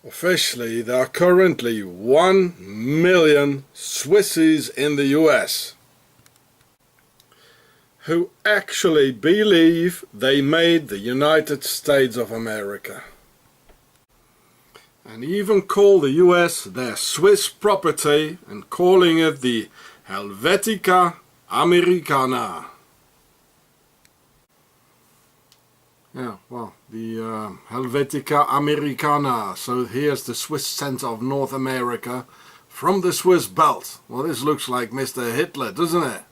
Officially, there are currently 1 million Swissies in the US who actually believe they made the United States of America, and even call the US their Swiss property and calling it the Helvetica Americana. Yeah, well, the Helvetica Americana. So here's the Swiss center of North America from the Swiss belt. Well, this looks like Mr. Hitler, doesn't it?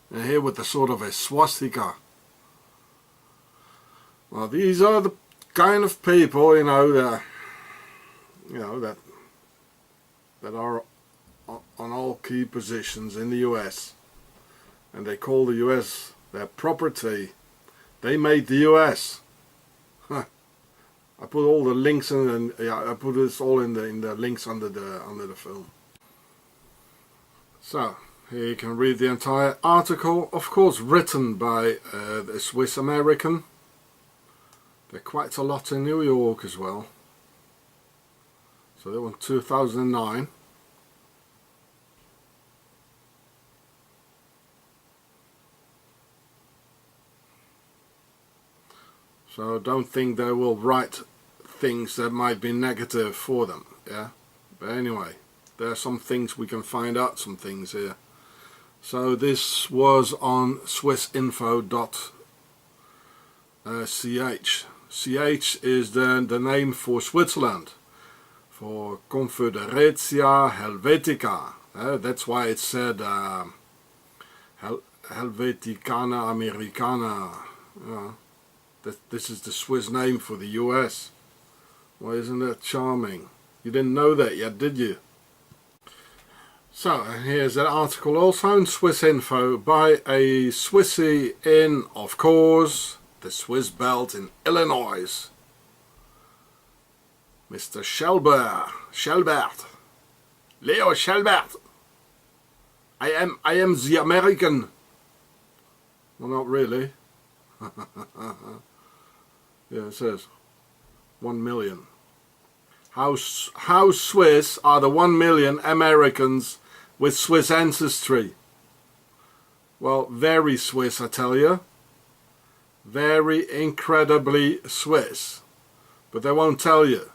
And here with the sort of a swastika. Well, these are the kind of people, that are on all key positions in the US, and they call the US their property. They made the US. Huh. I put all the links in, and I put this all in the links under the film. So here you can read the entire article, of course written by the Swiss American. They're quite a lot in New York as well. So they were in 2009. So don't think they will write things that might be negative for them, yeah? But anyway, there are some things we can find out, some things here. So this was on swissinfo.ch. CH is the name for Switzerland, for Confederatia Helvetica. That's why it said Helveticana Americana. This is the Swiss name for the US. Well, isn't that charming? You didn't know that yet, did you? So, here's an article also in Swiss Info by a Swissie in, of course, the Swiss belt in Illinois. Mr. Shelbert. Leo Shelbert. I am the American. Well, not really. Yeah, it says 1 million. How Swiss are the 1 million Americans with Swiss ancestry? Well, very Swiss, I tell you. Very incredibly Swiss. But they won't tell you.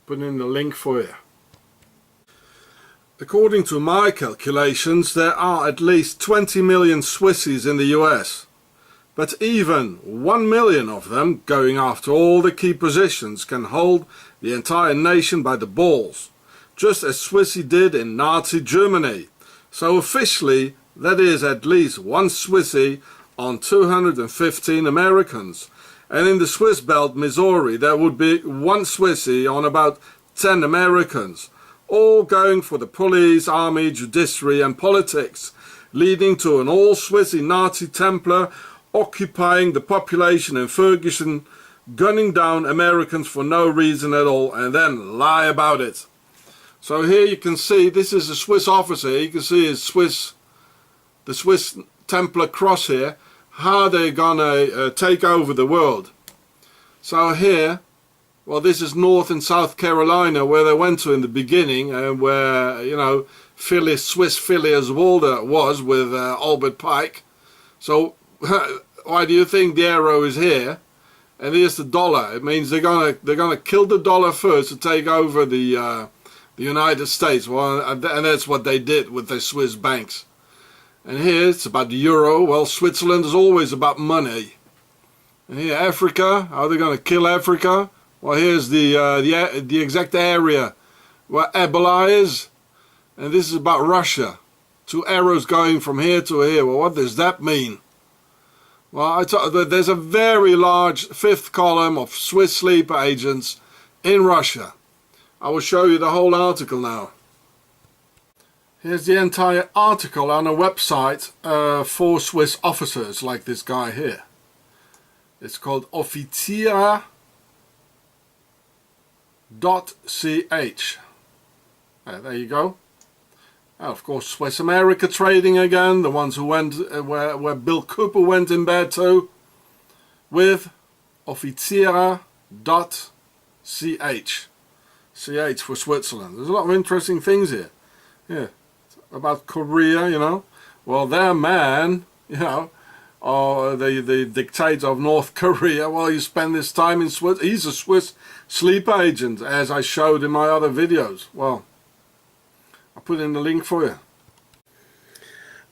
Put in the link for you. According to my calculations, there are at least 20 million Swissies in the US. But even 1 million of them, going after all the key positions, can hold the entire nation by the balls, just as Swissie did in Nazi Germany. So officially, that is at least 1 Swissie on 215 Americans. And in the Swiss belt, Missouri, there would be 1 Swissie on about 10 Americans, all going for the police, army, judiciary and politics, leading to an all-Swissie Nazi Templar occupying the population in Ferguson, gunning down Americans for no reason at all, and then lie about it. So here you can see, this is a Swiss officer, you can see the Swiss Templar cross here, how they're gonna take over the world. So here, well, this is North and South Carolina, where they went to in the beginning, and where, Swiss Philly as Walder was with Albert Pike. So why do you think the arrow is here? And here's the dollar. It means they're gonna kill the dollar first to take over the United States. Well, and that's what they did with their Swiss banks. And here it's about the euro. Well, Switzerland is always about money. And here Africa. How are they gonna kill Africa? Well, here's the exact area where Ebola is, and this is about Russia. 2 arrows going from here to here. Well, what does that mean? Well, there's a very large 5th column of Swiss sleeper agents in Russia. I will show you the whole article now. Here's the entire article on a website for Swiss officers, like this guy here. It's called Offizier.ch. There you go. Of course, Swiss America trading again, the ones who went where Bill Cooper went in bed too, with Offiziera.ch, CH for Switzerland. There's a lot of interesting things here. Yeah, about Korea, you know. Well, their man, you know, or the dictator of North Korea, well, he spent this time in Switzerland. He's a Swiss sleeper agent, as I showed in my other videos. Well, I'll put in the link for you.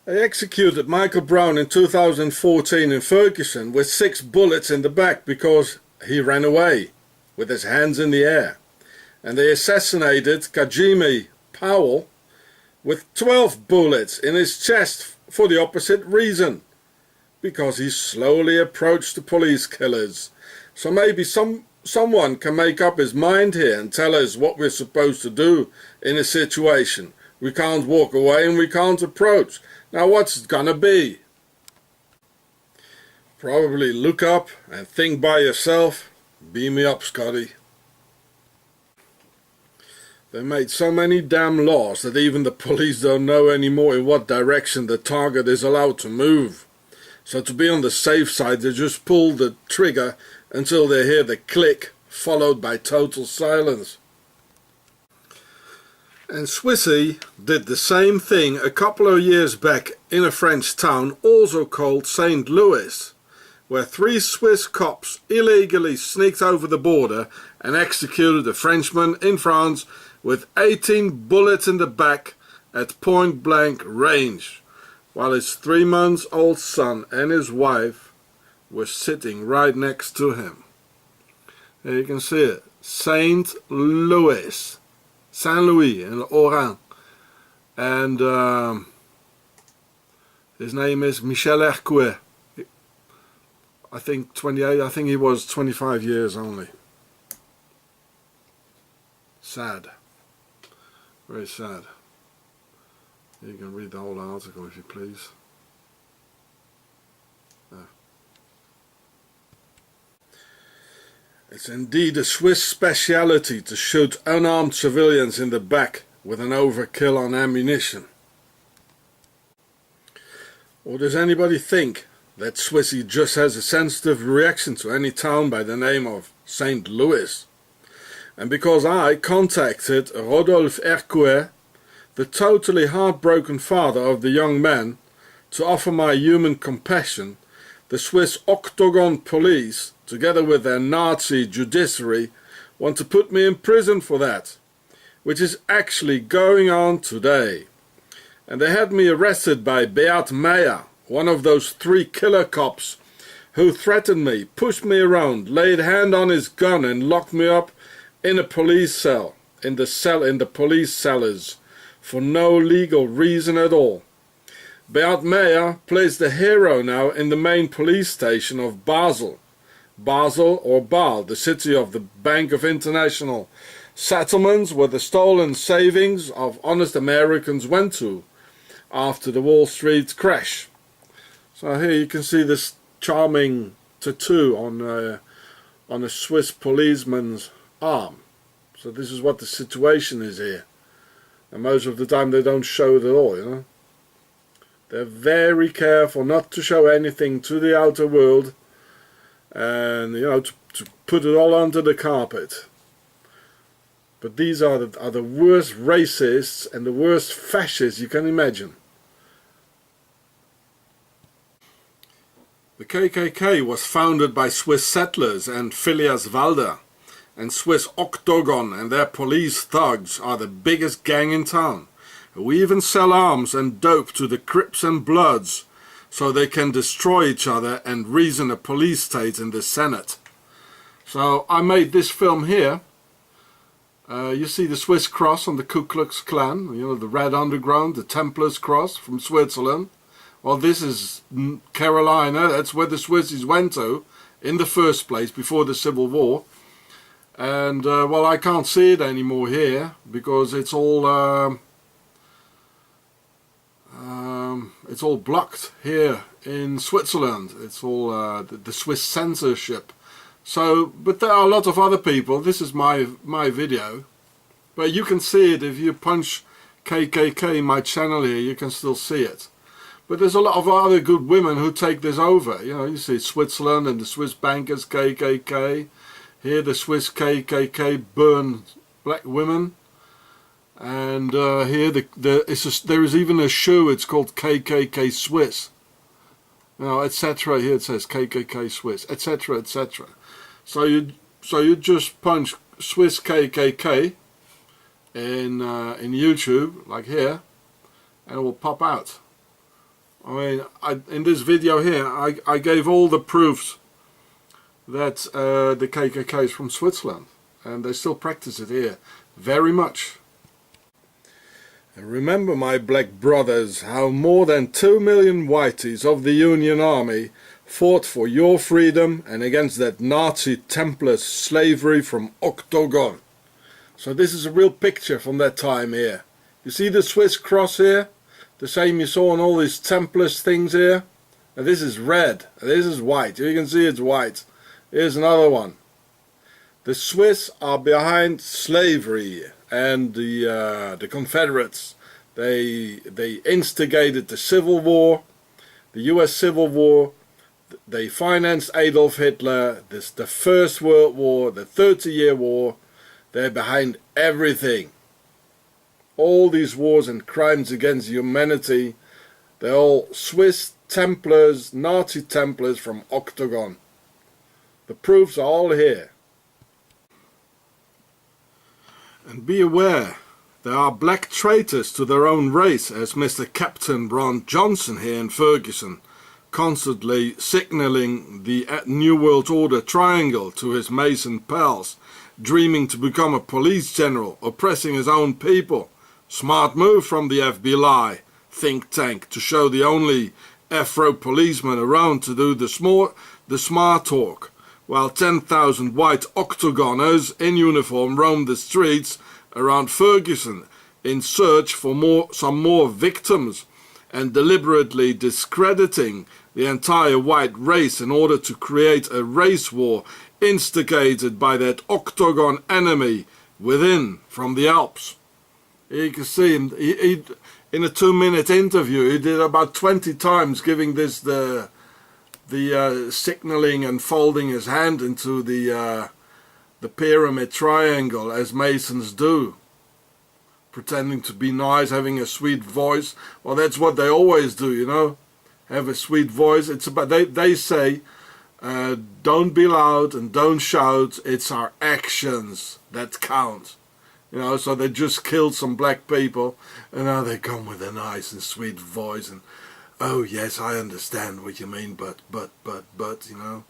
They executed Michael Brown in 2014 in Ferguson with 6 bullets in the back because he ran away with his hands in the air. And they assassinated Kajimi Powell with 12 bullets in his chest for the opposite reason, because he slowly approached the police killers. So maybe someone can make up his mind here and tell us what we're supposed to do in a situation. We can't walk away and we can't approach. Now what's it gonna be? Probably look up and think by yourself. Beam me up, Scotty. They made so many damn laws that even the police don't know anymore in what direction the target is allowed to move. So to be on the safe side, they just pull the trigger until they hear the click, followed by total silence. And Swissy did the same thing a couple of years back in a French town also called St. Louis, where 3 Swiss cops illegally sneaked over the border and executed a Frenchman in France with 18 bullets in the back at point-blank range, while his 3-month-old son and his wife were sitting right next to him. There you can see it, St. Louis, Saint-Louis in Oran, and his name is Michel Hercouet. I think 28, I think he was 25 years only. Sad. Very sad. You can read the whole article if you please. It's indeed a Swiss speciality to shoot unarmed civilians in the back with an overkill on ammunition. Or does anybody think that Swissy just has a sensitive reaction to any town by the name of St. Louis? And because I contacted Rodolphe Hercouet, the totally heartbroken father of the young man, to offer my human compassion, the Swiss Octagon police, together with their Nazi judiciary, want to put me in prison for that, which is actually going on today. And they had me arrested by Beat Meyer, one of those 3 killer cops who threatened me, pushed me around, laid hand on his gun and locked me up in a police cell, in the police cellars, for no legal reason at all. Beat Meyer plays the hero now in the main police station of Basel. Basel, or Basel, the city of the Bank of International Settlements, where the stolen savings of honest Americans went to after the Wall Street crash. So here you can see this charming tattoo on a Swiss policeman's arm. So this is what the situation is here, and most of the time they don't show it at all, you know. They're very careful not to show anything to the outer world, and you know, to put it all under the carpet. But these are the worst racists and the worst fascists you can imagine. The KKK was founded by Swiss settlers and Phileas Walder, and Swiss Octagon and their police thugs are the biggest gang in town, who even sell arms and dope to the Crips and Bloods so they can destroy each other and reason a police state in the Senate. So I made this film here. You see the Swiss cross on the Ku Klux Klan, you know, the Red Underground, the Templars cross from Switzerland. Well, this is Carolina, that's where the Swissies went to in the first place before the Civil War. And well, I can't see it anymore here because it's all blocked here in Switzerland. It's all the Swiss censorship. So, but there are a lot of other people. This is my video, but you can see it if you punch KKK, my channel here, you can still see it. But there's a lot of other good women who take this over. You know, you see Switzerland and the Swiss bankers, KKK. Here the Swiss KKK burn black women. And here there is even a shoe, it's called KKK Swiss. You know, etc. Here it says KKK Swiss, etc., etc. So you just punch Swiss KKK in YouTube, like here, and it will pop out. I mean, in this video here, I gave all the proofs that the KKK is from Switzerland, and they still practice it here very much. And remember, my black brothers, how more than 2 million whiteys of the Union Army fought for your freedom and against that Nazi Templar slavery from Octagon. So this is a real picture from that time here. You see the Swiss cross here? The same you saw on all these Templars things here? And this is red, and this is white. You can see it's white. Here's another one. The Swiss are behind slavery and the Confederates. They instigated the Civil War, the US Civil War. They financed Adolf Hitler, the First World War, the 30-year war. They're behind everything. All these wars and crimes against humanity, they're all Swiss Templars, Nazi Templars from Octagon. The proofs are all here. And be aware, there are black traitors to their own race, as Mr. Captain Ron Johnson here in Ferguson, constantly signalling the New World Order triangle to his Mason pals, dreaming to become a police general, oppressing his own people. Smart move from the FBI think tank to show the only Afro policeman around to do the smart talk, while 10,000 white octagoners in uniform roam the streets around Ferguson in search for some more victims, and deliberately discrediting the entire white race in order to create a race war instigated by that Octagon enemy within from the Alps. You can see him, he in a 2-minute interview, he did about 20 times giving this the signaling and folding his hand into the pyramid triangle as Masons do, pretending to be nice, having a sweet voice. Well, that's what they always do, you know, have a sweet voice. It's about they say don't be loud and don't shout, it's our actions that count. You know, so they just killed some black people, and now they come with a nice and sweet voice, and oh yes, I understand what you mean, but, you know.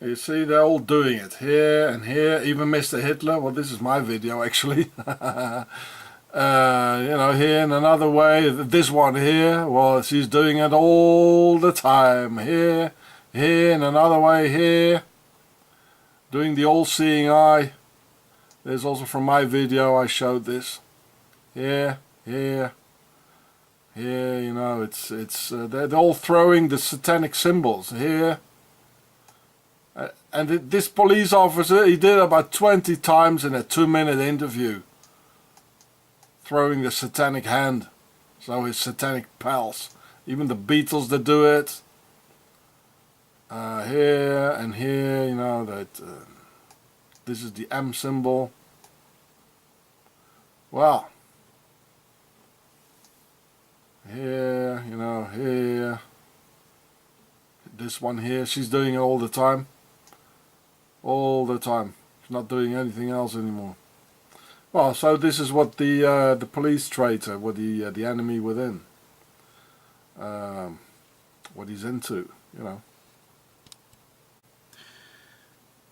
You see, they're all doing it, here and here, even Mr. Hitler. Well, this is my video, actually. You know, here in another way, this one here, well, she's doing it all the time. Here in another way, here. Doing the all-seeing eye. There's also from my video, I showed this. Here, you know, they're all throwing the satanic symbols here. And this police officer, he did about 20 times in a 2-minute interview, throwing the satanic hand. So his satanic pals, even the Beatles, that do it. Here and here, you know, that this is the M symbol. Well, here, you know, here, this one here, she's doing it all the time. All the time. She's not doing anything else anymore. Well, so this is what the police traitor, what the enemy within, what he's into, you know.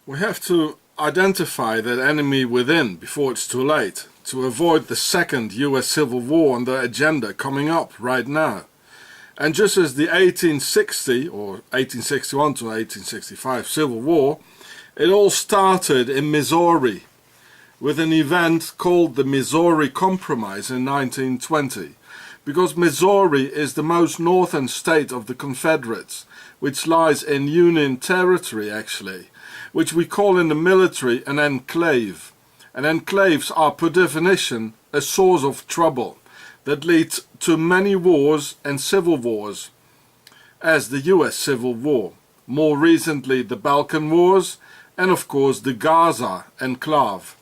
We have to identify that enemy within before it's too late, to avoid the second US Civil War on the agenda coming up right now. And just as the 1860 or 1861 to 1865 Civil War, it all started in Missouri with an event called the Missouri Compromise in 1920, because Missouri is the most northern state of the Confederates, which lies in Union territory actually, which we call in the military an enclave. And enclaves are per definition a source of trouble that leads to many wars and civil wars, as the US Civil War, more recently the Balkan Wars, and of course the Gaza enclave,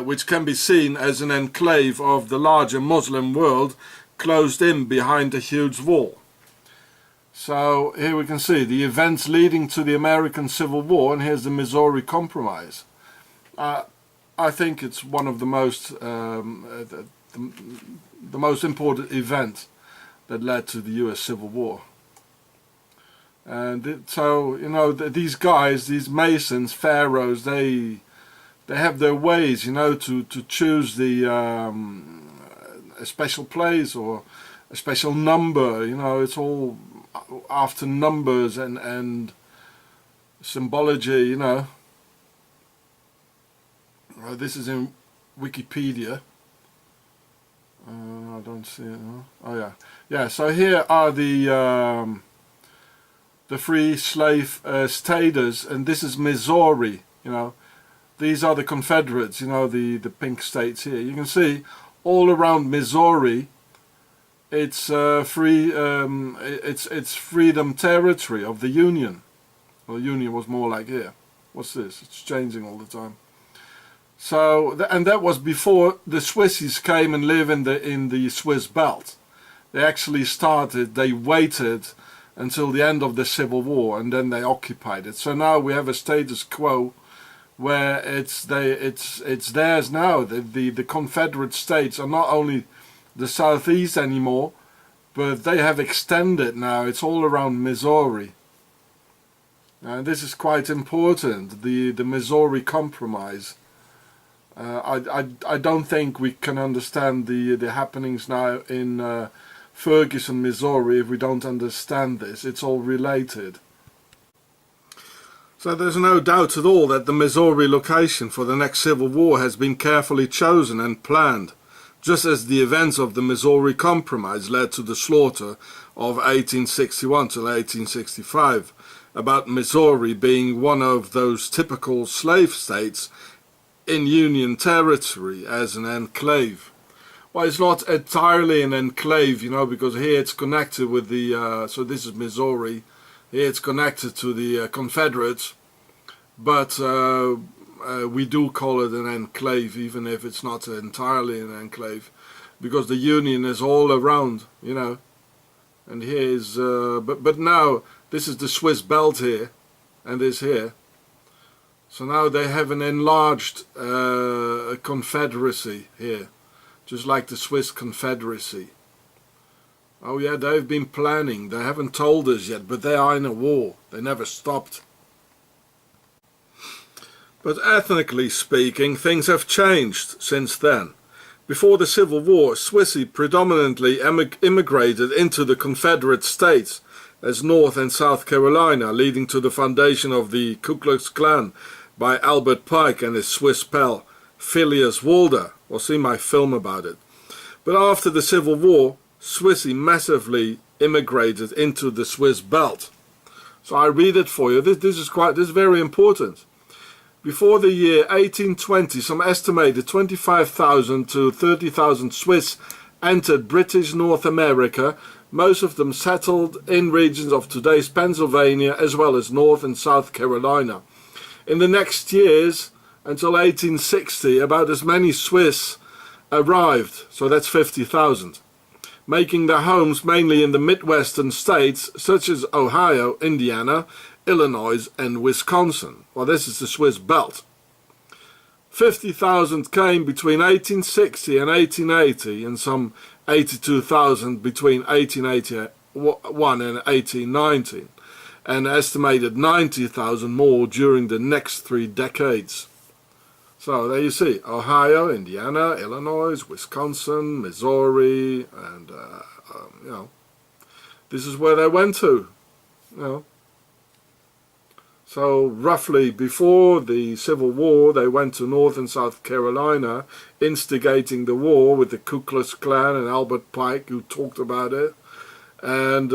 which can be seen as an enclave of the larger Muslim world closed in behind a huge wall. So here we can see the events leading to the American Civil War, and here's the Missouri Compromise. I think it's one of the most important events that led to the US Civil War. And so, you know, these guys, these Masons, pharaohs, they have their ways, you know, to choose a special place or a special number. You know, it's all after numbers and symbology, you know. This is in Wikipedia. I don't see it. No? Oh yeah, yeah. So here are the free slave status, and this is Missouri. You know, these are the Confederates. You know, the pink states here. You can see all around Missouri, it's free. It's freedom territory of the Union. Well, the Union was more like here. What's this? It's changing all the time. So, and that was before the Swissies came and live in the Swiss belt. They actually started. They waited until the end of the Civil War, and then they occupied it. So now we have a status quo where it's theirs now. The Confederate States are not only the Southeast anymore, but they have extended now. It's all around Missouri. And this is quite important, the Missouri Compromise. I don't think we can understand the happenings now in Ferguson, Missouri, if we don't understand this. It's all related. So there's no doubt at all that the Missouri location for the next Civil War has been carefully chosen and planned, just as the events of the Missouri Compromise led to the slaughter of 1861 till 1865, about Missouri being one of those typical slave states in Union territory as an enclave. Well, it's not entirely an enclave, you know, because here it's connected with the, so this is Missouri, here it's connected to the Confederates, but we do call it an enclave, even if it's not entirely an enclave, because the Union is all around, you know, and here's, but now this is the Swiss belt here, and this here. So now they have an enlarged confederacy here, just like the Swiss Confederacy. Oh yeah, they've been planning. They haven't told us yet, but they are in a war. They never stopped. But ethnically speaking, things have changed since then. Before the Civil War, Swissy predominantly immigrated into the Confederate States as North and South Carolina, leading to the foundation of the Ku Klux Klan by Albert Pike and his Swiss pal Phileas Walder. We'll see my film about it. But after the Civil War, Swissy massively immigrated into the Swiss belt. So I read it for you. This is very important. Before the year 1820, some estimated 25,000 to 30,000 Swiss entered British North America, most of them settled in regions of today's Pennsylvania as well as North and South Carolina. In the next years, until 1860, about as many Swiss arrived, so that's 50,000, making their homes mainly in the Midwestern states such as Ohio, Indiana, Illinois and Wisconsin. Well, this is the Swiss belt. 50,000 came between 1860 and 1880, and some 82,000 between 1881 and 1819, and estimated 90,000 more during the next 3 decades. So there you see, Ohio, Indiana, Illinois, Wisconsin, Missouri, and you know, this is where they went to, you know. So roughly before the Civil War, they went to North and South Carolina, instigating the war with the Ku Klux Klan and Albert Pike, who talked about it. And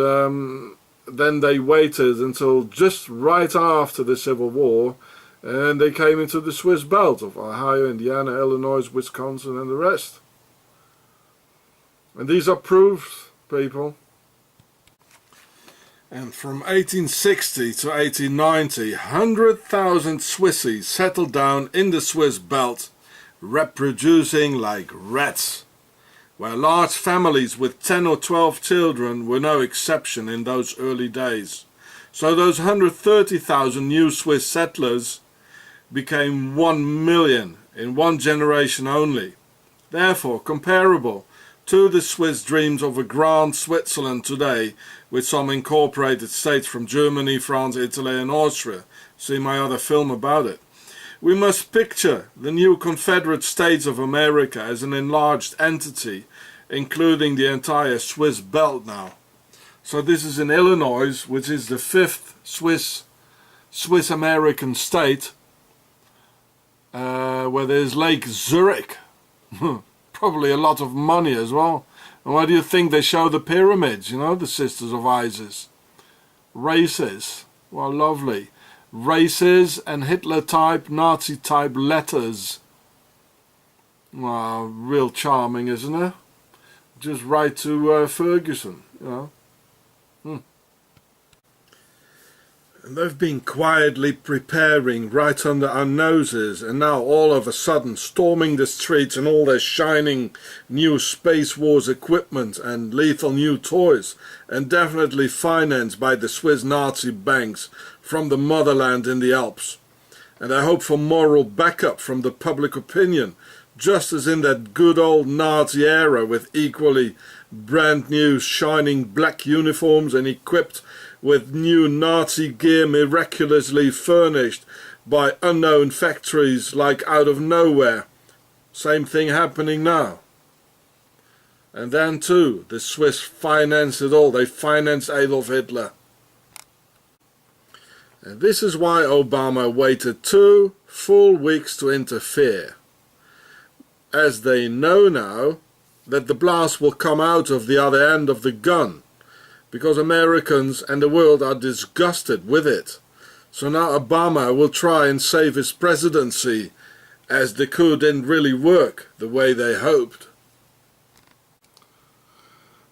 then they waited until just right after the Civil War, and they came into the Swiss belt of Ohio, Indiana, Illinois, Wisconsin and the rest. And these are proofs, people. And from 1860 to 1890, 100,000 Swissies settled down in the Swiss belt, reproducing like rats, where large families with 10 or 12 children were no exception in those early days. So those 130,000 new Swiss settlers became 1 million in one generation only, therefore comparable to the Swiss dreams of a grand Switzerland today, with some incorporated states from Germany, France, Italy and Austria. See my other film about it. We must picture the new Confederate States of America as an enlarged entity, including the entire Swiss belt now. So this is in Illinois, which is the 5th Swiss American state, where there's Lake Zurich. Probably a lot of money as well. And why do you think they show the pyramids, you know, the Sisters of Isis? Races. Well, lovely. Races and Hitler-type, Nazi-type letters. Well, real charming, isn't it? Just write to Ferguson, you know. And they've been quietly preparing right under our noses, and now all of a sudden storming the streets in all their shining new Space Wars equipment and lethal new toys, and definitely financed by the Swiss Nazi banks from the motherland in the Alps. And I hope for moral backup from the public opinion, just as in that good old Nazi era, with equally brand new shining black uniforms and equipped with new Nazi gear miraculously furnished by unknown factories like out of nowhere. Same thing happening now. And then too, the Swiss financed it all. They financed Adolf Hitler. And this is why Obama waited 2 full weeks to interfere, as they know now that the blast will come out of the other end of the gun, because Americans and the world are disgusted with it. So now Obama will try and save his presidency, as the coup didn't really work the way they hoped.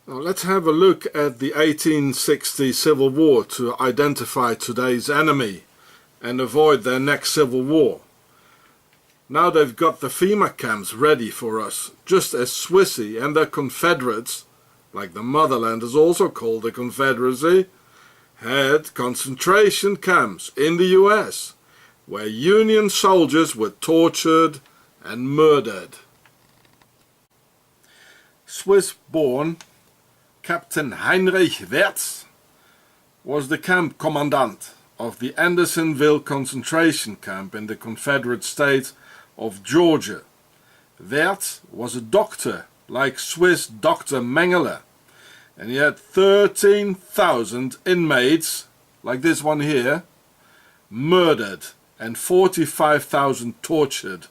Now let's have a look at the 1860 Civil War to identify today's enemy and avoid their next civil war. Now they've got the FEMA camps ready for us, just as Swissy and their Confederates, like the motherland is also called the Confederacy, had concentration camps in the US, where Union soldiers were tortured and murdered. Swiss-born Captain Heinrich Wertz was the camp commandant of the Andersonville concentration camp in the Confederate state of Georgia. Wertz was a doctor, like Swiss Dr. Mengele, and he had 13,000 inmates, like this one here, murdered, and 45,000 tortured.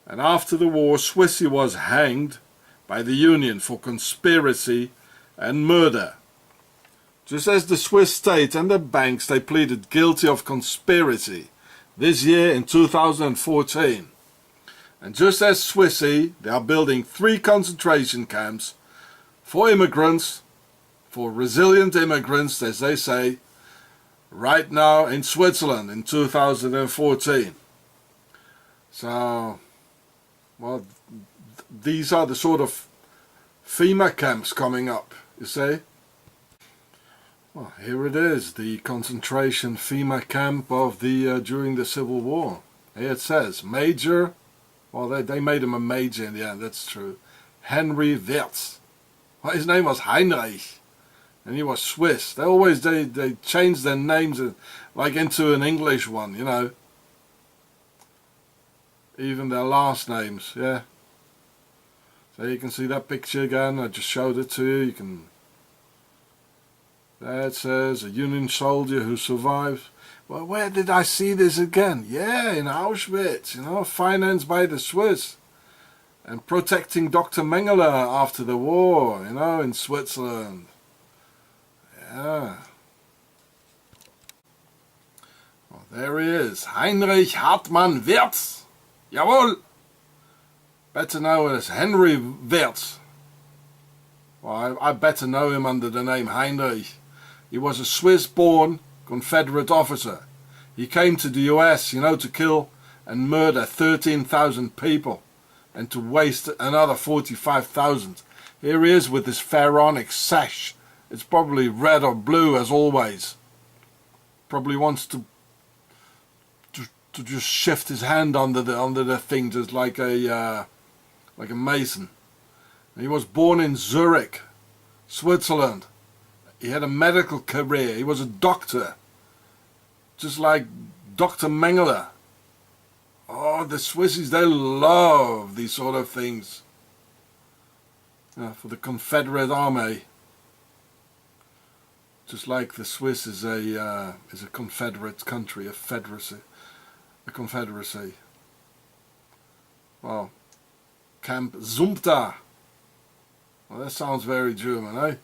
And after the war, Swissy was hanged by the Union for conspiracy and murder. Just as the Swiss state and the banks, they pleaded guilty of conspiracy this year in 2014. And just as Swissy, they are building 3 concentration camps for immigrants, for resilient immigrants, as they say, right now in Switzerland in 2014. So, well, these are the sort of FEMA camps coming up, you see. Well, here it is, the concentration FEMA camp of the during the Civil War. Here it says, Major, well they made him a major in the end, that's true, Henry Wertz. Well, his name was Heinrich, and he was Swiss. They changed their names like into an English one, you know. Even their last names, yeah. So you can see that picture again, I just showed it to you. You can. There it says, a Union soldier who survived. Well, where did I see this again? Yeah, in Auschwitz, you know, financed by the Swiss. And protecting Dr. Mengele after the war, you know, in Switzerland. Yeah. Well, There he is, Heinrich Hartmann Wirz. Jawohl! Better known as Henry Wirz. Well, I better know him under the name Heinrich. He was a Swiss-born Confederate officer. He came to the US, you know, to kill and murder 13,000 people and to waste another 45,000. Here he is with this pharaonic sash. It's probably red or blue as always. Probably wants to just shift his hand under the thing, just like a mason. He was born in Zurich, Switzerland. He had a medical career. He was a doctor, just like Dr. Mengele. Oh, the Swissies, they love these sort of things. For the Confederate Army. Just like the Swiss is a confederate country, a confederacy. Well, Camp Sumter. Well, that sounds very German, eh?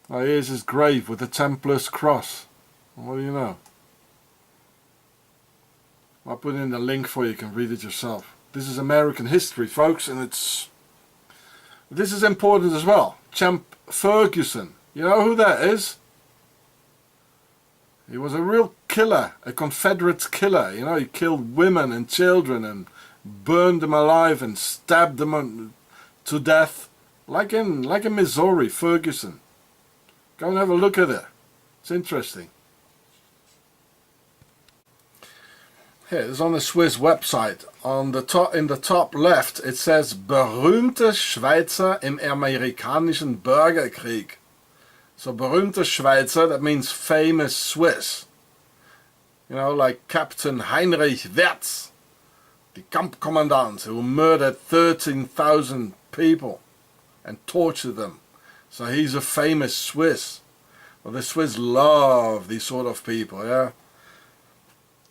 Oh, here's his grave with the Templar's cross. What do you know? I'll put in the link for you, you can read it yourself. This is American history, folks, and this is important as well. Champ Ferguson, you know who that is? He was a real killer, a Confederate killer. You know, he killed women and children and burned them alive and stabbed them to death, like in Missouri. Ferguson. Go and have a look at it. It's interesting. Here, it's on the Swiss website. On the top, in the top left, it says berühmte Schweizer im amerikanischen Bürgerkrieg. So berühmte Schweizer, that means famous Swiss. You know, like Captain Heinrich Wirz, the Kampfkommandant who murdered 13,000 people and tortured them. So he's a famous Swiss. Well, the Swiss love these sort of people, yeah.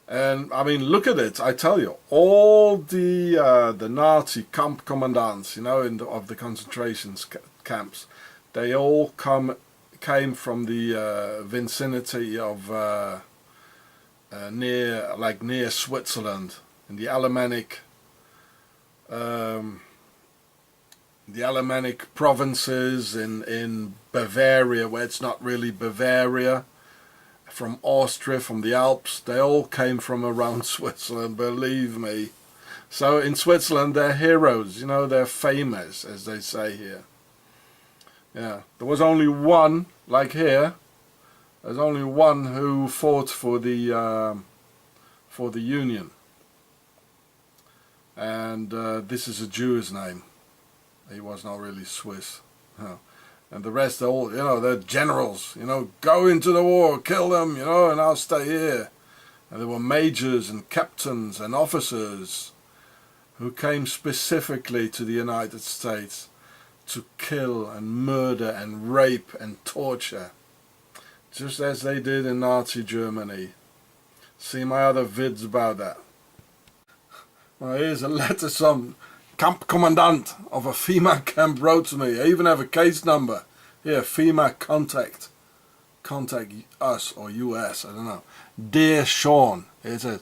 And I mean, look at it. I tell you, all the Nazi Kampfkommandants, you know, of the concentration camps, they all came from the vicinity of near Switzerland, in the Alemannic provinces in Bavaria, where it's not really Bavaria, from Austria, from the Alps. They all came from around Switzerland, believe me. So in Switzerland they're heroes, you know, they're famous, as they say here. Yeah, there was only one, like here, there's only one who fought for the Union. And this is a Jewish name. He was not really Swiss. And the rest are all, you know, they're generals, you know, go into the war, kill them, you know, and I'll stay here. And there were majors and captains and officers who came specifically to the United States to kill and murder and rape and torture, just as they did in Nazi Germany. See my other vids about that. Well, here's a letter some Kampfkommandant of a FEMA camp wrote to me. I even have a case number. Here, FEMA contact us or US, I don't know. Dear Sean, it says,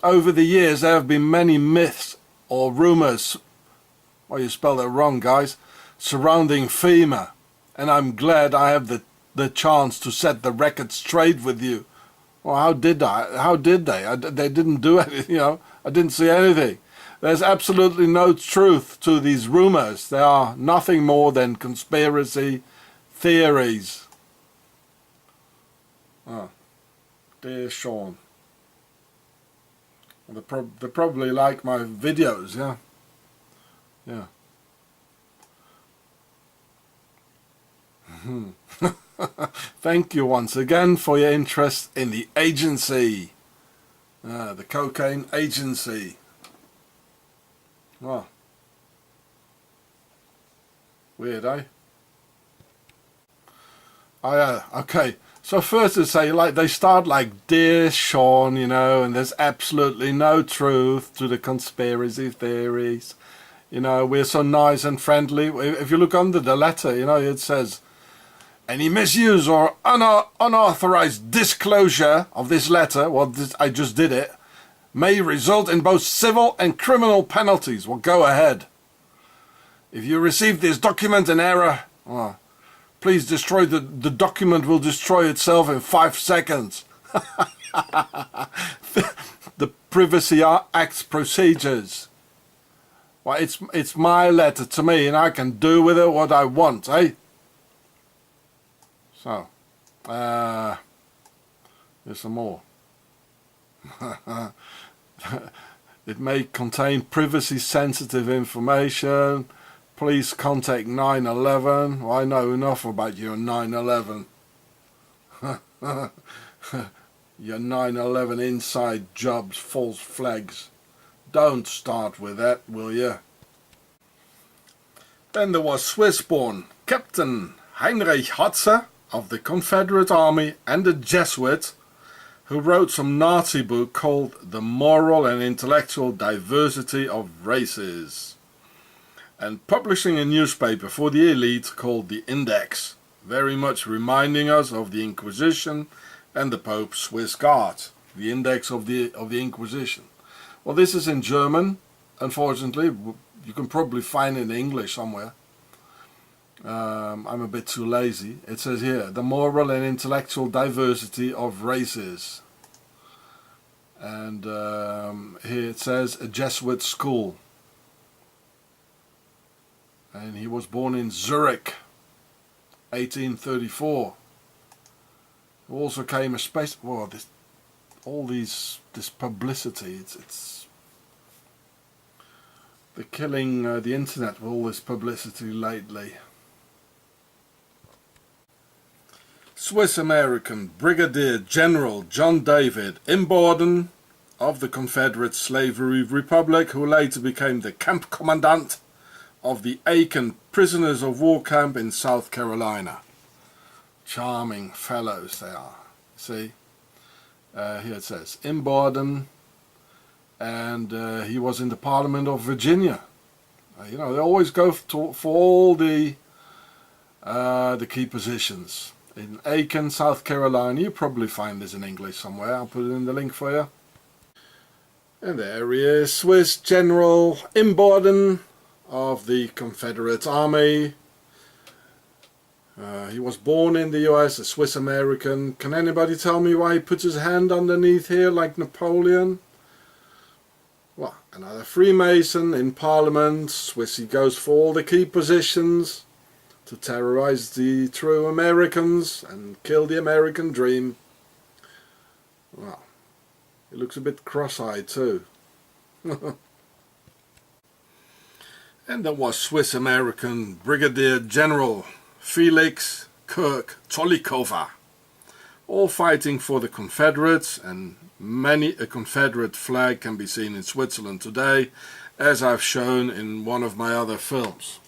over the years there have been many myths or rumors, well, you spelled it wrong, guys, surrounding FEMA, and I'm glad I have the chance to set the record straight with you. Well, how did they? They didn't do anything, you know. I didn't see anything. There's absolutely no truth to these rumors. They are nothing more than conspiracy theories. Oh, dear Sean. Well, they probably like my videos, yeah. Yeah. Thank you once again for your interest in the agency. The cocaine agency. Well, weird, eh? Oh yeah, okay. So first they say, like, they start like, dear Sean, you know, and there's absolutely no truth to the conspiracy theories. You know, we're so nice and friendly. If you look under the letter, you know, it says, any misuse or unauthorized disclosure of this letter, well, I just did it, may result in both civil and criminal penalties. Well, go ahead. If you receive this document in error, well, please destroy the document will destroy itself in 5 seconds. The Privacy Act procedures. Well, it's my letter to me, and I can do with it what I want, eh? So, there's some more. It may contain privacy-sensitive information. Please contact 9/11. Well, I know enough about your 9/11. Your 9/11 inside jobs, false flags. Don't start with that, will you? Then there was Swiss-born Captain Heinrich Hotze of the Confederate Army and a Jesuit who wrote some Nazi book called The Moral and Intellectual Diversity of Races, and publishing a newspaper for the elite called The Index, very much reminding us of the Inquisition and the Pope's Swiss Guard, the Index of the Inquisition. Well, this is in German, unfortunately. You can probably find it in English somewhere. I'm a bit too lazy. It says here, the moral and intellectual diversity of races. And here it says, a Jesuit school. And he was born in Zurich, 1834. Who also came a space... Well, this publicity, it's they're killing the internet with all this publicity lately. Swiss-American Brigadier General John David Imborden of the Confederate Slavery Republic, who later became the camp commandant of the Aiken Prisoners of War camp in South Carolina. Charming fellows they are. See? Here it says, Imborden, and he was in the Parliament of Virginia. You know, they always go for all the key positions. In Aiken, South Carolina, you probably find this in English somewhere. I'll put it in the link for you. And there he is, Swiss General Imborden of the Confederate Army. He was born in the US, a Swiss American. Can anybody tell me why he puts his hand underneath here like Napoleon? Well, another Freemason in Parliament. Swissy goes for all the key positions to terrorize the true Americans and kill the American dream. Well, he looks a bit cross-eyed too. And there was Swiss-American Brigadier General Felix Kirk Tollikova, all fighting for the Confederates, and many a Confederate flag can be seen in Switzerland today, as I've shown in one of my other films.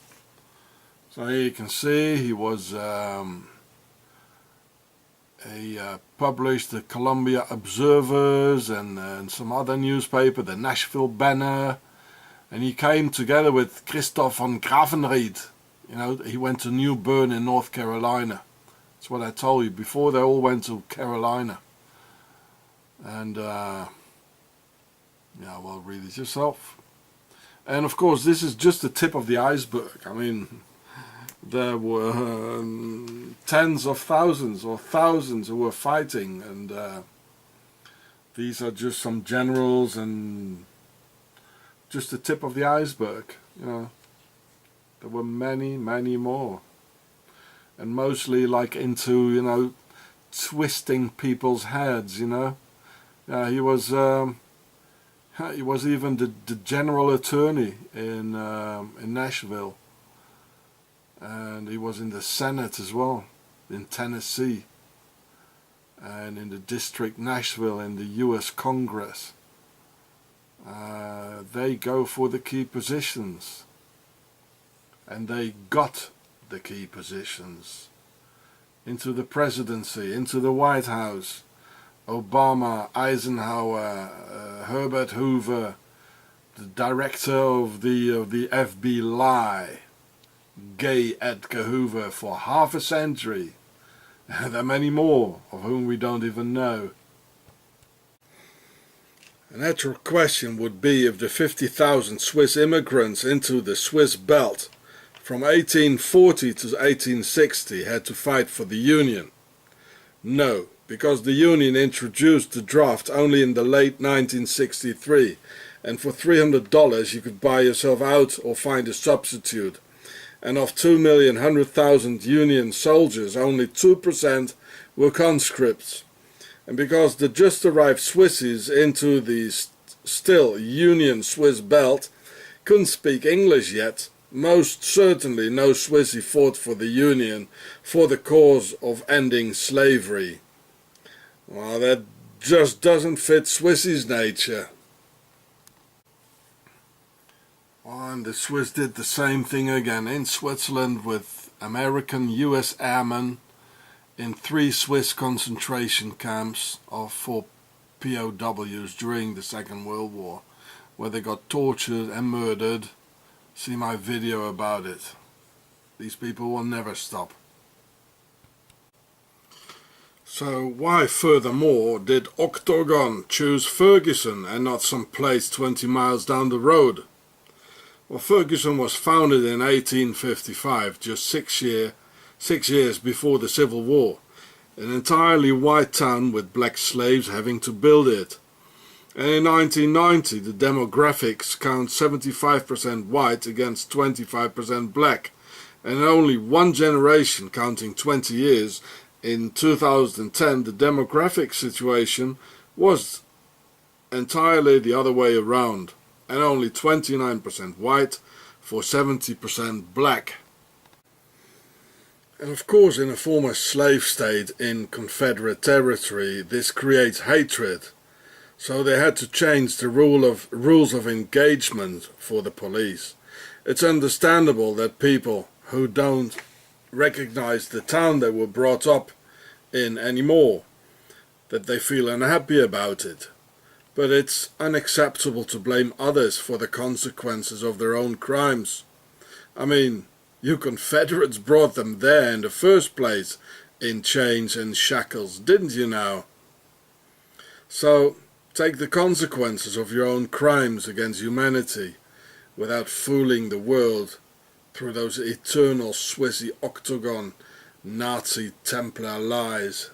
So here you can see he was published the Columbia Observers and some other newspaper, the Nashville Banner, and he came together with Christoph von Gravenried. You know, he went to New Bern in North Carolina. That's what I told you. Before they all went to Carolina. And, yeah, well, read it yourself. And, of course, this is just the tip of the iceberg. I mean, there were tens of thousands or thousands who were fighting. And these are just some generals and just the tip of the iceberg, you know. There were many, many more, and mostly like into, you know, twisting people's heads, you know. He was even the general attorney in Nashville, and he was in the Senate as well, in Tennessee, and in the district Nashville in the U.S. Congress. They go for the key positions. And they got the key positions into the presidency, into the White House. Obama, Eisenhower, Herbert Hoover, the director of the FBI, gay Edgar Hoover, for half a century. There are many more of whom we don't even know. A natural question would be if the 50,000 Swiss immigrants into the Swiss belt from 1840 to 1860 had to fight for the Union. No, because the Union introduced the draft only in the late 1963, and for $300 you could buy yourself out or find a substitute. And of 2,100,000 Union soldiers, only 2% were conscripts. And because the just arrived Swissies into the still Union Swiss belt couldn't speak English yet, most certainly no Swissie fought for the Union for the cause of ending slavery. Well, that just doesn't fit Swissie's nature. And the Swiss did the same thing again in Switzerland with American US airmen in 3 Swiss concentration camps for POWs during the Second World War, where they got tortured and murdered. See my video about it. These people will never stop. So why, furthermore, did Octagon choose Ferguson and not some place 20 miles down the road? Well, Ferguson was founded in 1855, just 6 years before the Civil War. An entirely white town with black slaves having to build it. And in 1990 the demographics count 75% white against 25% black. And in only one generation, counting 20 years, in 2010 the demographic situation was entirely the other way around. And only 29% white for 70% black. And of course, in a former slave state in Confederate territory, this creates hatred. So they had to change the rules of engagement for the police. It's understandable that people who don't recognize the town they were brought up in anymore, that they feel unhappy about it. But it's unacceptable to blame others for the consequences of their own crimes. I mean, you Confederates brought them there in the first place, in chains and shackles, didn't you now? So, take the consequences of your own crimes against humanity, without fooling the world through those eternal Swissy Octagon Nazi Templar lies.